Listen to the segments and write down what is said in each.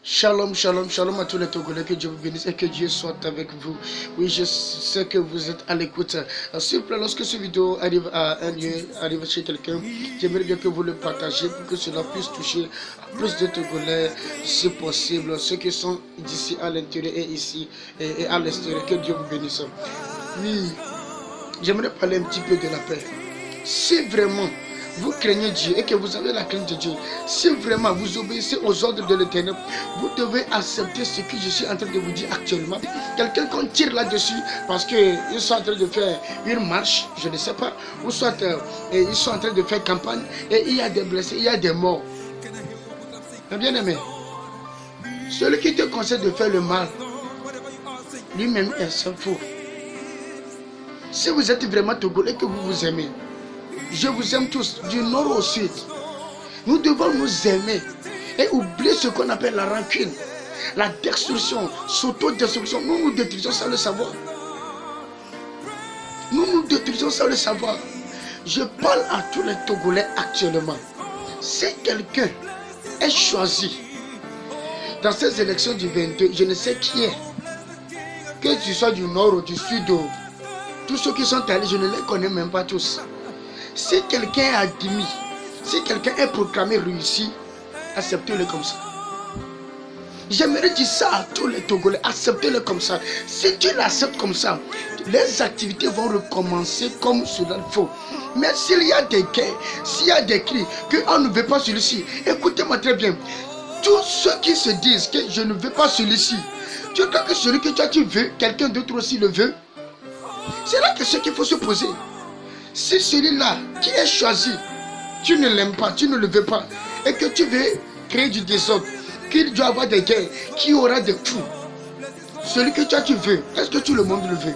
Shalom, shalom, shalom à tous les Togolais, que Dieu vous bénisse et que Dieu soit avec vous. Oui, je sais que vous êtes à l'écoute. S'il vous plaît, lorsque cette vidéo arrive à un lieu, arrive chez quelqu'un, j'aimerais bien que vous le partagez pour que cela puisse toucher plus de Togolais, si possible, ceux qui sont d'ici à l'intérieur et ici et à l'extérieur. Que Dieu vous bénisse. Oui, j'aimerais parler un petit peu de la paix. Si vraiment vous craignez Dieu et que vous avez la crainte de Dieu, si vraiment vous obéissez aux ordres de l'Éternel, vous devez accepter ce que je suis en train de vous dire actuellement. Quelqu'un qu'on tire là-dessus parce qu'ils sont en train de faire une marche, je ne sais pas, ou soit ils sont en train de faire campagne et il y a des blessés, il y a des morts. Bien aimé, celui qui te conseille de faire le mal, lui-même est faux. Si vous êtes vraiment Togolais et que vous vous aimez, je vous aime tous, du nord au sud. Nous devons nous aimer et oublier ce qu'on appelle la rancune, la destruction, s'auto-destruction. Nous nous détruisons sans le savoir. Nous nous détruisons sans le savoir. Je parle à tous les Togolais actuellement. Si quelqu'un est choisi dans ces élections du 22, je ne sais qui est, que tu sois du nord ou du sud, tous ceux qui sont allés, je ne les connais même pas tous. Si quelqu'un est admis, si quelqu'un est proclamé réussi, acceptez-le comme ça. J'aimerais dire ça à tous les Togolais, acceptez-le comme ça. Si tu l'acceptes comme ça, les activités vont recommencer comme cela il faut. Mais s'il y a des guerres, s'il y a des cris, qu'on ne veut pas celui-ci, écoutez-moi très bien. Tous ceux qui se disent que je ne veux pas celui-ci, tu crois que celui que toi tu veux, quelqu'un d'autre aussi le veut? C'est la question qu'il faut se poser. Si celui-là qui est choisi, tu ne l'aimes pas, tu ne le veux pas, et que tu veux créer du désordre, qu'il doit avoir des guerres, qu'il y aura des coups, celui que toi tu veux, est-ce que tout le monde le veut?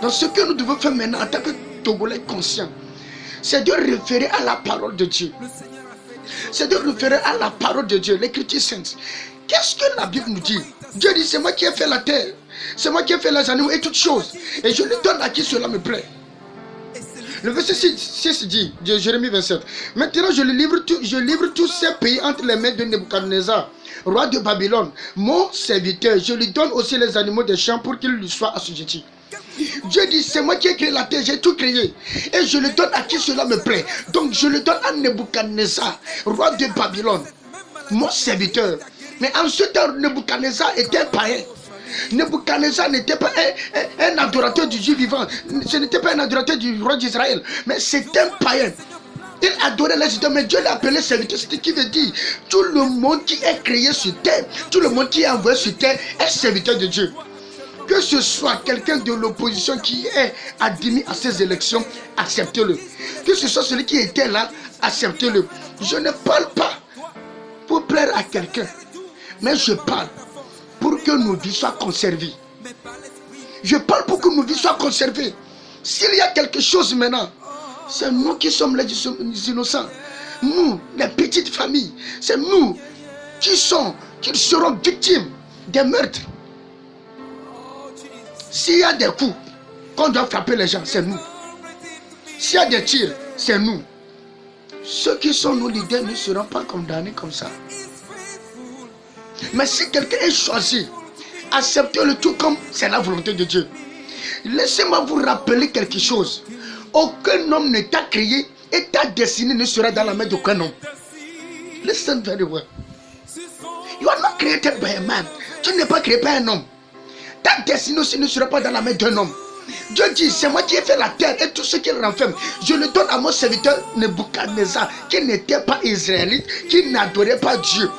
Donc ce que nous devons faire maintenant en tant que Togolais conscients, c'est de référer à la parole de Dieu. C'est de référer à la parole de Dieu, l'Écriture sainte. Qu'est-ce que la Bible nous dit? Dieu dit, c'est moi qui ai fait la terre, c'est moi qui ai fait les animaux et toutes choses, et je lui donne à qui cela me plaît. Le verset 6 dit, de Jérémie 27, maintenant je livre tous ces pays entre les mains de Nebuchadnezzar, roi de Babylone, mon serviteur. Je lui donne aussi les animaux des champs pour qu'ils lui soient assujettis. Dieu dit, c'est moi qui ai créé la terre, j'ai tout créé. Et je le donne à qui cela me plaît. Donc je le donne à Nebuchadnezzar, roi de Babylone, mon serviteur. Mais en ce temps, Nebuchadnezzar était un païen. Nebuchadnezzar n'était pas un adorateur du Dieu vivant. Ce n'était pas un adorateur du roi d'Israël. Mais c'était un païen. Il adorait les idoles, mais Dieu l'a appelé serviteur. C'est ce qui veut dire tout le monde qui est créé sur terre, tout le monde qui est envoyé sur terre est serviteur de Dieu. Que ce soit quelqu'un de l'opposition qui est admis à ces élections, acceptez-le. Que ce soit celui qui était là, acceptez-le. Je ne parle pas pour plaire à quelqu'un, mais je parle pour que nos vies soient conservées. Je parle pour que nos vies soient conservées. S'il y a quelque chose maintenant, c'est nous qui sommes les innocents. Nous, les petites familles, c'est nous qui serons victimes des meurtres. S'il y a des coups qu'on doit frapper les gens, c'est nous. S'il y a des tirs, c'est nous. Ceux qui sont nos leaders ne seront pas condamnés comme ça. Mais si quelqu'un est choisi, acceptez-le tout comme c'est la volonté de Dieu. Laissez-moi vous rappeler quelque chose. Aucun homme ne t'a créé et ta destinée ne sera dans la main d'aucun homme. Listen very well. You are not created by a man. Tu n'es pas créé par un homme. Ta destinée aussi ne sera pas dans la main d'un homme. Dieu dit, c'est moi qui ai fait la terre et tout ce qui renferme. Je le donne à mon serviteur Nebuchadnezzar, qui n'était pas israélite, qui n'adorait pas Dieu,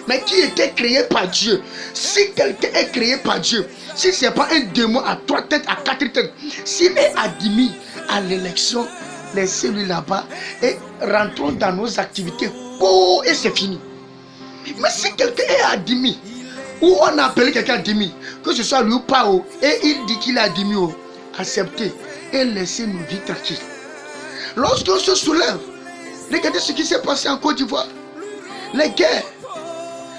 mais qui était créé par Dieu. Si quelqu'un est créé par Dieu, si ce n'est pas un démon à 3 têtes, à 4 têtes, s'il est admis à l'élection, laissez-lui là-bas et rentrons dans nos activités. Oh, et c'est fini. Mais si quelqu'un est admis, ou on a appelé quelqu'un admis, que ce soit lui ou pas, et il dit qu'il est admis, acceptez et laissez nos vies tranquilles. Lorsqu'on se soulève, regardez ce qui s'est passé en Côte d'Ivoire. Les guerres,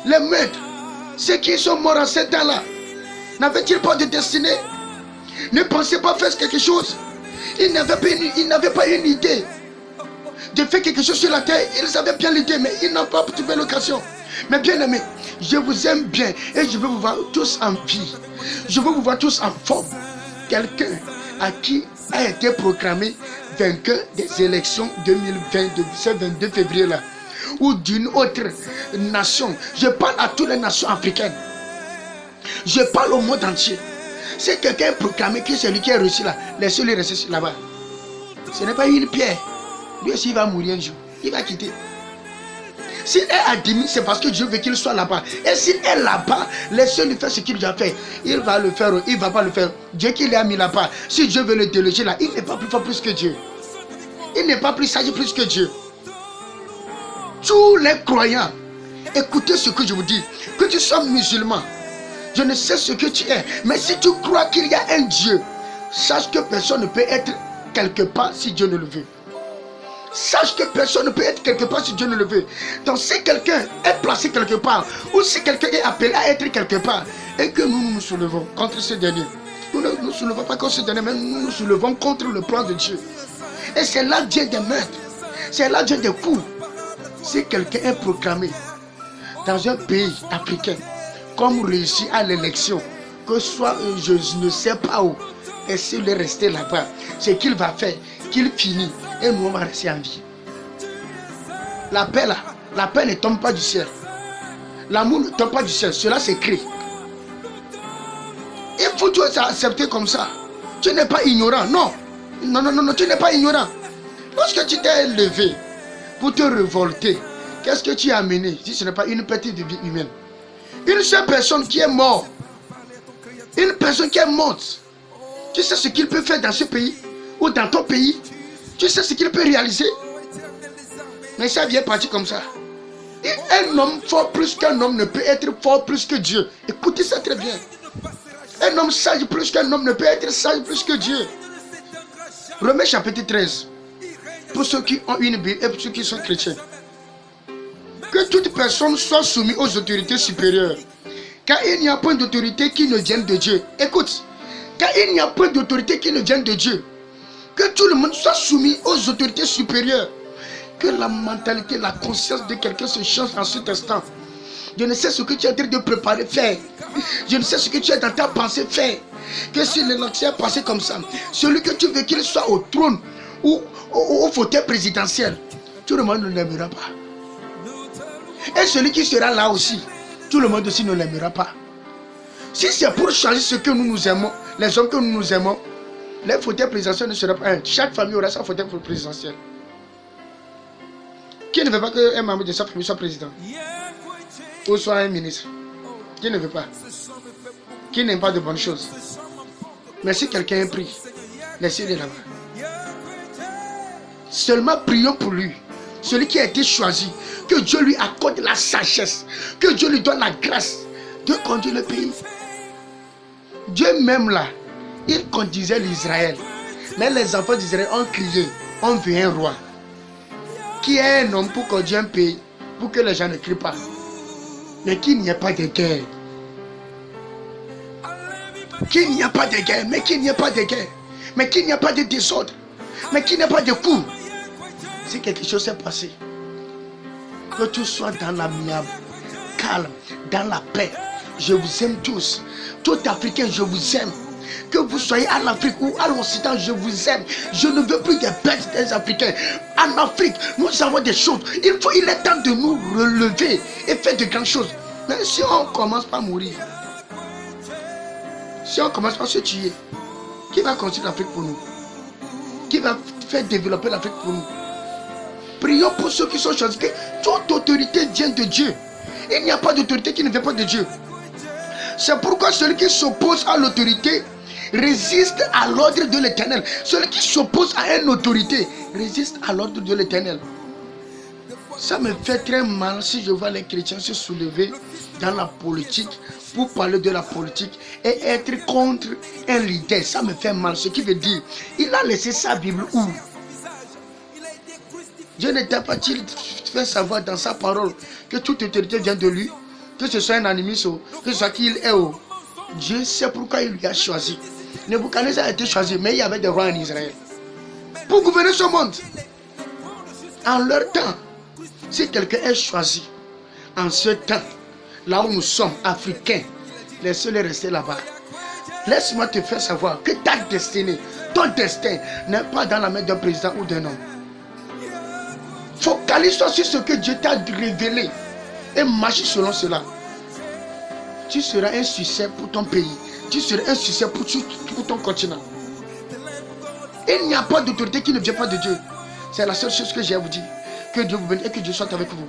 les meurtres, ceux qui sont morts en ce temps-là, n'avaient-ils pas de destinée? Ne pensaient pas faire quelque chose? Ils n'avaient pas une idée de faire quelque chose sur la terre. Ils avaient bien l'idée, mais ils n'ont pas trouvé l'occasion. Mais bien aimé, je vous aime bien et je veux vous voir tous en vie. Je veux vous voir tous en forme. Quelqu'un à qui a été proclamé vainqueur des élections 2020, ce 22 février là, ou d'une autre nation. Je parle à toutes les nations africaines. Je parle au monde entier. Si quelqu'un est proclamé que celui qui est reçu là, laissez-le rester là-bas. Ce n'est pas une pierre. Lui aussi il va mourir un jour. Il va quitter. S'il est admis, c'est parce que Dieu veut qu'il soit là-bas. Et s'il est là-bas, laissez-lui faire ce qu'il doit faire. Il va le faire ou il ne va pas le faire. Dieu qui l'a mis là-bas, si Dieu veut le déloger là, il n'est pas plus fort plus que Dieu. Il n'est pas plus sage plus que Dieu. Tous les croyants, écoutez ce que je vous dis. Que tu sois musulman, je ne sais ce que tu es. Mais si tu crois qu'il y a un Dieu, sache que personne ne peut être quelque part si Dieu ne le veut. Sache que personne ne peut être quelque part si Dieu ne le veut. Donc si quelqu'un est placé quelque part, ou si quelqu'un est appelé à être quelque part, et que nous nous soulevons contre ce dernier, nous ne nous soulevons pas contre ce dernier, mais nous nous soulevons contre le plan de Dieu. Et c'est là Dieu des meurtres, c'est là Dieu des coups. Si quelqu'un est proclamé dans un pays africain comme réussi à l'élection, que soit je ne sais pas où, et s'il est resté là-bas, c'est qu'il va faire, qu'il finit, et nous on va rester en vie. La paix là, la paix ne tombe pas du ciel. L'amour ne tombe pas du ciel, cela s'écrit. Il faut tout accepter comme ça. Tu n'es pas ignorant, non. Non, tu n'es pas ignorant. Lorsque tu t'es levé pour te révolter, qu'est-ce que tu as amené si ce n'est pas une petite vie humaine? Une seule personne qui est morte. Une personne qui est morte. Tu sais ce qu'il peut faire dans ce pays ou dans ton pays? Tu sais ce qu'il peut réaliser? Mais ça vient partir comme ça. Et un homme fort plus qu'un homme ne peut être fort plus que Dieu. Écoutez ça très bien. Un homme sage plus qu'un homme ne peut être sage plus que Dieu. Romains chapitre 13. Pour ceux qui ont une Bible et pour ceux qui sont chrétiens. Que toute personne soit soumise aux autorités supérieures. Car il n'y a point d'autorité qui ne vienne de Dieu. Écoute. Car il n'y a point d'autorité qui ne vienne de Dieu. Que tout le monde soit soumis aux autorités supérieures. Que la mentalité, la conscience de quelqu'un se change en cet instant. Je ne sais ce que tu es en train de préparer, faire. Je ne sais ce que tu es dans ta pensée, faire. Que si l'élection est passée comme ça, celui que tu veux qu'il soit au trône ou au fauteuil présidentiel, tout le monde ne l'aimera pas. Et celui qui sera là aussi, tout le monde aussi ne l'aimera pas. Si c'est pour changer ce que nous nous aimons, les hommes que nous nous aimons, les fauteuils présidentiels ne seront pas un. Chaque famille aura son fauteuil présidentiel. Qui ne veut pas qu'un membre de sa famille soit président ou soit un ministre? Qui ne veut pas? Qui n'aime pas de bonnes choses? Mais si quelqu'un est pris, laissez-le là-bas. Seulement prions pour lui. Celui qui a été choisi, que Dieu lui accorde la sagesse, que Dieu lui donne la grâce de conduire le pays. Dieu même là, il conduisait l'Israël. Mais les enfants d'Israël ont crié, on veut un roi. Qui est un homme pour conduire un pays, pour que les gens ne crient pas. Mais qu'il n'y ait pas de guerre. Qu'il n'y a pas de guerre, mais qu'il n'y ait pas de guerre. Mais qu'il n'y a pas de désordre. Mais qu'il n'y ait pas de coups. Si quelque chose s'est passé, que tout soit dans l'amiable, calme, dans la paix. Je vous aime tous. Tout Africain, je vous aime. Que vous soyez à l'Afrique ou à l'Occident, je vous aime. Je ne veux plus des bêtes des Africains. En Afrique, nous avons des choses. Il est temps de nous relever et faire de grandes choses. Mais si on commence par mourir, si on commence par se tuer, qui va construire l'Afrique pour nous? Qui va faire développer l'Afrique pour nous? Prions pour ceux qui sont choisis. Que toute autorité vient de Dieu. Il n'y a pas d'autorité qui ne vient pas de Dieu. C'est pourquoi celui qui s'oppose à l'autorité résiste à l'ordre de l'Éternel. Celui qui s'oppose à une autorité résiste à l'ordre de l'Éternel. Ça me fait très mal si je vois les chrétiens se soulever dans la politique pour parler de la politique et être contre un leader. Ça me fait mal. Ce qui veut dire, il a laissé sa Bible où? Dieu ne t'a pas-t-il fait savoir dans sa parole que toute autorité vient de lui? Que ce soit un animiste, que ce soit qui il est. Dieu sait pourquoi il lui a choisi. Nebuchadnezzar a été choisi, mais il y avait des rois en Israël pour gouverner ce monde. En leur temps, si quelqu'un est choisi, en ce temps, là où nous sommes, africains, les seuls rester là-bas. Laisse-moi te faire savoir que ta destinée, ton destin n'est pas dans la main d'un président ou d'un homme. Focalise-toi sur ce que Dieu t'a révélé et marche selon cela. Tu seras un succès pour ton pays. Tu seras un succès pour ton continent. Il n'y a pas d'autorité qui ne vient pas de Dieu. C'est la seule chose que j'ai à vous dire. Que Dieu vous bénisse et que Dieu soit avec vous.